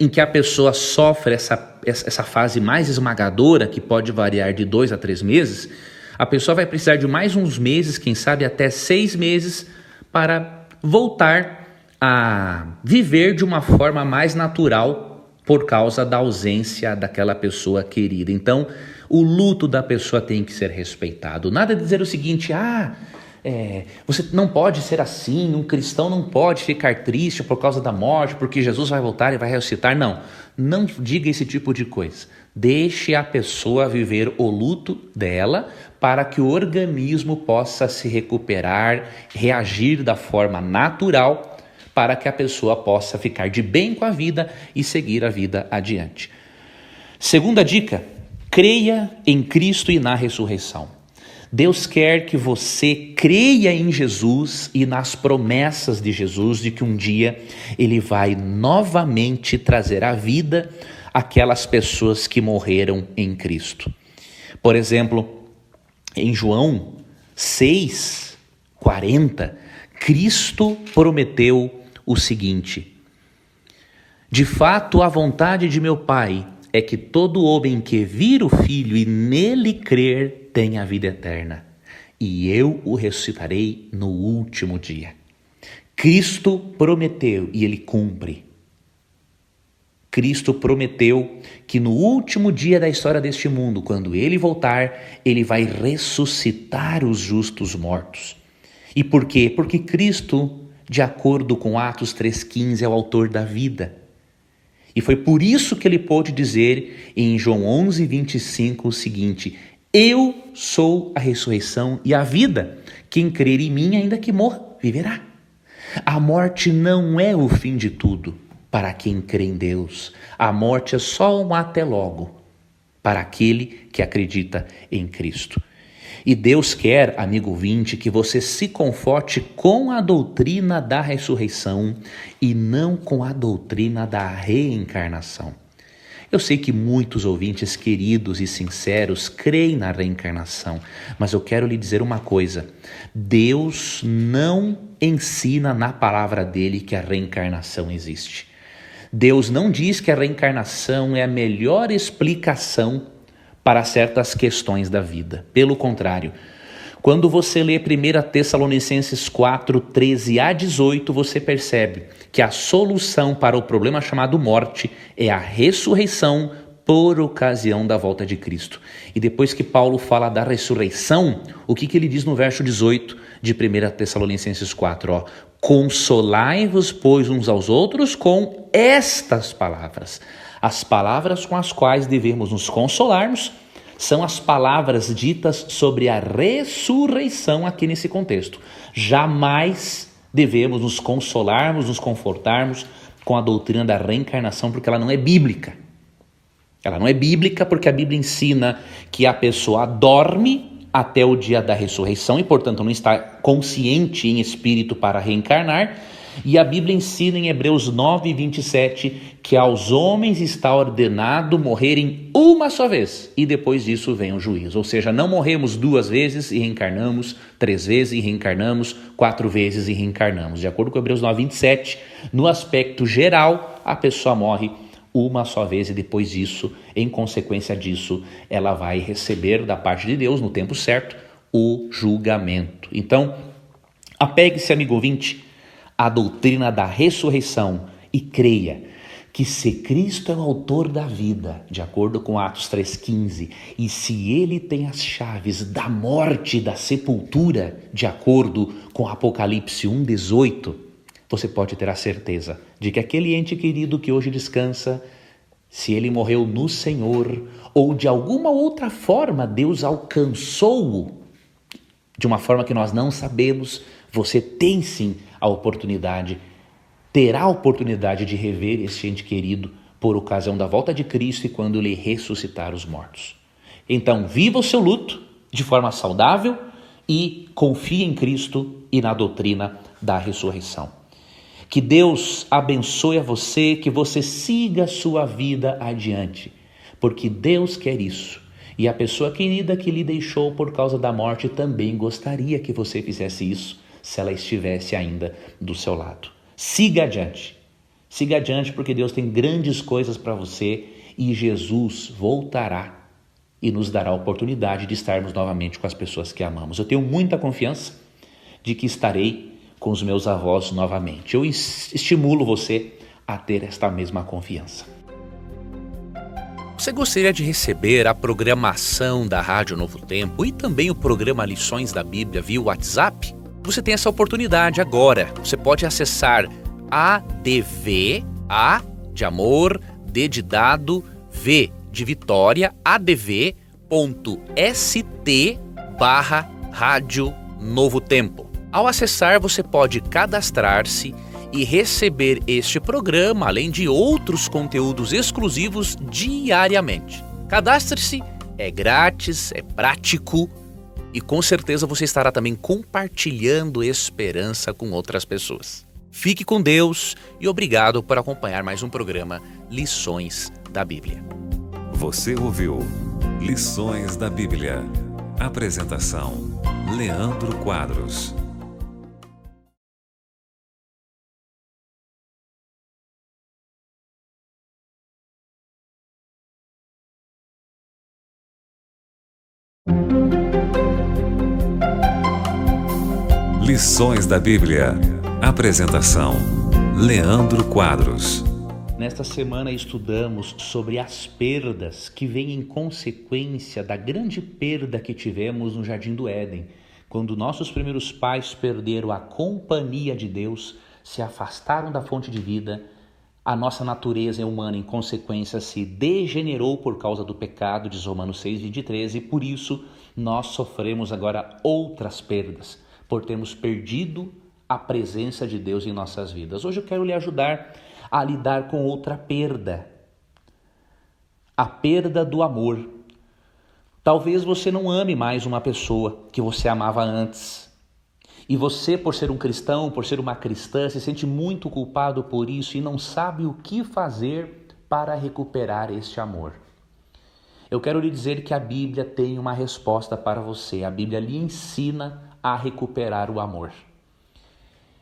em que a pessoa sofre essa fase mais esmagadora, que pode variar de 2 a 3 meses, a pessoa vai precisar de mais uns meses, quem sabe até 6 meses, para voltar a viver de uma forma mais natural por causa da ausência daquela pessoa querida. Então, o luto da pessoa tem que ser respeitado. Nada de dizer o seguinte: você não pode ser assim, um cristão não pode ficar triste por causa da morte, porque Jesus vai voltar e vai ressuscitar. Não diga esse tipo de coisa. Deixe a pessoa viver o luto dela para que o organismo possa se recuperar, reagir da forma natural, para que a pessoa possa ficar de bem com a vida e seguir a vida adiante. Segunda dica: creia em Cristo e na ressurreição. Deus quer que você creia em Jesus e nas promessas de Jesus de que um dia Ele vai novamente trazer à vida aquelas pessoas que morreram em Cristo. Por exemplo, em João 6:40, Cristo prometeu o seguinte: de fato, a vontade de meu Pai é que todo homem que vir o Filho e nele crer tenha a vida eterna, e eu o ressuscitarei no último dia. Cristo prometeu e Ele cumpre. Cristo prometeu que no último dia da história deste mundo, quando Ele voltar, Ele vai ressuscitar os justos mortos. E por quê? Porque Cristo, de acordo com Atos 3,15, é o autor da vida. E foi por isso que Ele pôde dizer em João 11:25 o seguinte: eu sou a ressurreição e a vida. Quem crer em mim, ainda que morra, viverá. A morte não é o fim de tudo para quem crê em Deus. A morte é só um até logo para aquele que acredita em Cristo. E Deus quer, amigo ouvinte, que você se conforte com a doutrina da ressurreição e não com a doutrina da reencarnação. Eu sei que muitos ouvintes queridos e sinceros creem na reencarnação, mas eu quero lhe dizer uma coisa: Deus não ensina na palavra dele que a reencarnação existe. Deus não diz que a reencarnação é a melhor explicação para certas questões da vida. Pelo contrário, quando você lê 1 Tessalonicenses 4:13-18, você percebe que a solução para o problema chamado morte é a ressurreição por ocasião da volta de Cristo. E depois que Paulo fala da ressurreição, o que ele diz no verso 18 de 1 Tessalonicenses 4? Consolai-vos, pois, uns aos outros com estas palavras. As palavras com as quais devemos nos consolarmos são as palavras ditas sobre a ressurreição aqui nesse contexto. Jamais devemos nos consolarmos, nos confortarmos com a doutrina da reencarnação, porque ela não é bíblica. Ela não é bíblica porque a Bíblia ensina que a pessoa dorme até o dia da ressurreição e, portanto, não está consciente em espírito para reencarnar. E a Bíblia ensina em Hebreus 9:27 que aos homens está ordenado morrerem uma só vez e depois disso vem o juízo. Ou seja, não morremos 2 vezes e reencarnamos, 3 vezes e reencarnamos, 4 vezes e reencarnamos. De acordo com Hebreus 9:27, no aspecto geral, a pessoa morre uma só vez e depois disso, em consequência disso, ela vai receber da parte de Deus, no tempo certo, o julgamento. Então, apegue-se, amigo ouvinte, à doutrina da ressurreição e creia que se Cristo é o autor da vida, de acordo com Atos 3,15, e se Ele tem as chaves da morte e da sepultura, de acordo com Apocalipse 1,18, você pode ter a certeza de que aquele ente querido que hoje descansa, se ele morreu no Senhor, ou de alguma outra forma Deus alcançou-o, de uma forma que nós não sabemos, você tem sim a oportunidade, terá a oportunidade de rever este ente querido por ocasião da volta de Cristo e quando Ele ressuscitar os mortos. Então, viva o seu luto de forma saudável e confie em Cristo e na doutrina da ressurreição. Que Deus abençoe a você, que você siga a sua vida adiante, porque Deus quer isso. E a pessoa querida que lhe deixou por causa da morte também gostaria que você fizesse isso, se ela estivesse ainda do seu lado. Siga adiante porque Deus tem grandes coisas para você e Jesus voltará e nos dará a oportunidade de estarmos novamente com as pessoas que amamos. Eu tenho muita confiança de que estarei com os meus avós novamente. Eu estimulo você a ter esta mesma confiança. Você gostaria de receber a programação da Rádio Novo Tempo e também o programa Lições da Bíblia via WhatsApp? Você tem essa oportunidade agora. Você pode acessar ADV, A de amor, D de dado, V de Vitória, adv.st/Rádio Novo Tempo. Ao acessar, você pode cadastrar-se e receber este programa, além de outros conteúdos exclusivos diariamente. Cadastre-se, é grátis, é prático e com certeza você estará também compartilhando esperança com outras pessoas. Fique com Deus e obrigado por acompanhar mais um programa Lições da Bíblia. Você ouviu Lições da Bíblia. Apresentação: Leandro Quadros. Lições da Bíblia. Apresentação: Leandro Quadros. Nesta semana estudamos sobre as perdas que vêm em consequência da grande perda que tivemos no Jardim do Éden, quando nossos primeiros pais perderam a companhia de Deus, se afastaram da fonte de vida. A nossa natureza humana, em consequência, se degenerou por causa do pecado, diz Romanos 6:23, e por isso nós sofremos agora outras perdas, por termos perdido a presença de Deus em nossas vidas. Hoje eu quero lhe ajudar a lidar com outra perda, a perda do amor. Talvez você não ame mais uma pessoa que você amava antes. E você, por ser um cristão, por ser uma cristã, se sente muito culpado por isso e não sabe o que fazer para recuperar este amor. Eu quero lhe dizer que a Bíblia tem uma resposta para você. A Bíblia lhe ensina a recuperar o amor.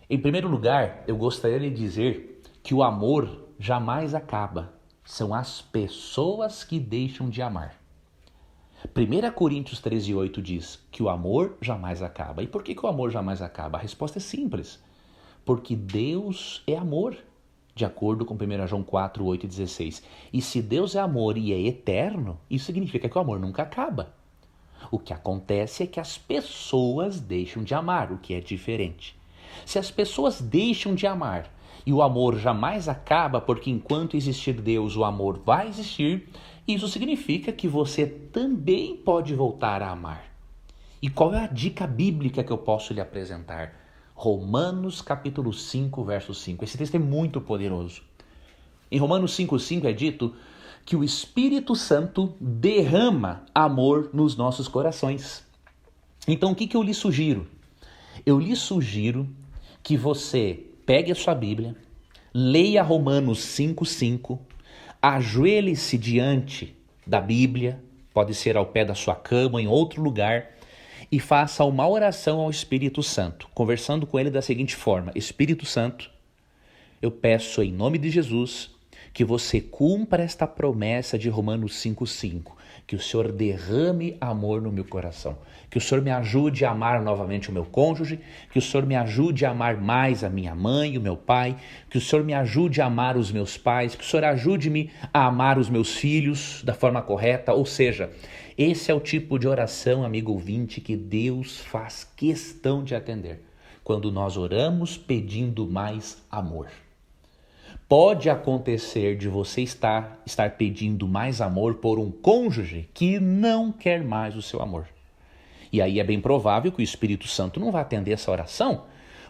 Em primeiro lugar, eu gostaria de dizer que o amor jamais acaba. São as pessoas que deixam de amar. 1 Coríntios 13:8 diz que o amor jamais acaba. E por que o amor jamais acaba? A resposta é simples. Porque Deus é amor, de acordo com 1 João 4:8-16. E se Deus é amor e é eterno, isso significa que o amor nunca acaba. O que acontece é que as pessoas deixam de amar, o que é diferente. Se as pessoas deixam de amar e o amor jamais acaba, porque enquanto existir Deus, o amor vai existir, isso significa que você também pode voltar a amar. E qual é a dica bíblica que eu posso lhe apresentar? Romanos capítulo 5, verso 5. Esse texto é muito poderoso. Em Romanos 5:5 é dito que o Espírito Santo derrama amor nos nossos corações. Então o que eu lhe sugiro? Eu lhe sugiro que você pegue a sua Bíblia, leia Romanos 5:5, ajoelhe-se diante da Bíblia, pode ser ao pé da sua cama, em outro lugar, e faça uma oração ao Espírito Santo, conversando com ele da seguinte forma: Espírito Santo, eu peço em nome de Jesus que você cumpra esta promessa de Romanos 5:5, que o Senhor derrame amor no meu coração, que o Senhor me ajude a amar novamente o meu cônjuge, que o Senhor me ajude a amar mais a minha mãe e o meu pai, que o Senhor me ajude a amar os meus pais, que o Senhor ajude-me a amar os meus filhos da forma correta. Ou seja, esse é o tipo de oração, amigo ouvinte, que Deus faz questão de atender, quando nós oramos pedindo mais amor. Pode acontecer de você estar pedindo mais amor por um cônjuge que não quer mais o seu amor. E aí é bem provável que o Espírito Santo não vai atender essa oração,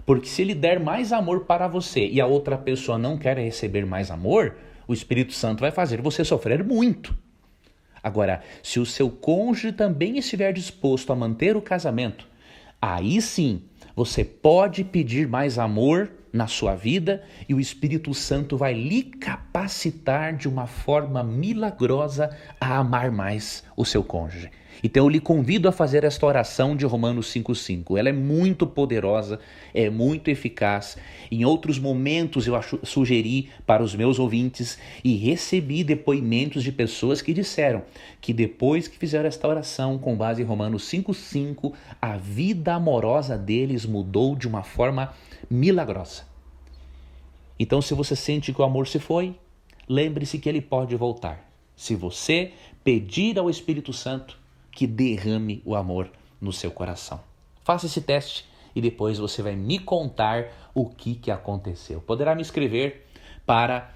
porque se ele der mais amor para você e a outra pessoa não quer receber mais amor, o Espírito Santo vai fazer você sofrer muito. Agora, se o seu cônjuge também estiver disposto a manter o casamento, aí sim você pode pedir mais amor na sua vida e o Espírito Santo vai lhe capacitar de uma forma milagrosa a amar mais o seu cônjuge. Então eu lhe convido a fazer esta oração de Romanos 5:5. Ela é muito poderosa, é muito eficaz. Em outros momentos eu sugeri para os meus ouvintes e recebi depoimentos de pessoas que disseram que depois que fizeram esta oração com base em Romanos 5:5, a vida amorosa deles mudou de uma forma milagrosa. Então, se você sente que o amor se foi, lembre-se que ele pode voltar. Se você pedir ao Espírito Santo que derrame o amor no seu coração. Faça esse teste e depois você vai me contar o que aconteceu. Poderá me escrever para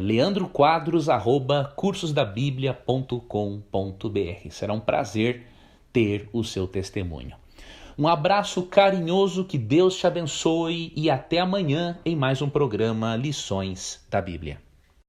leandroquadros@cursosdabiblia.com.br. Será um prazer ter o seu testemunho. Um abraço carinhoso, que Deus te abençoe e até amanhã em mais um programa Lições da Bíblia.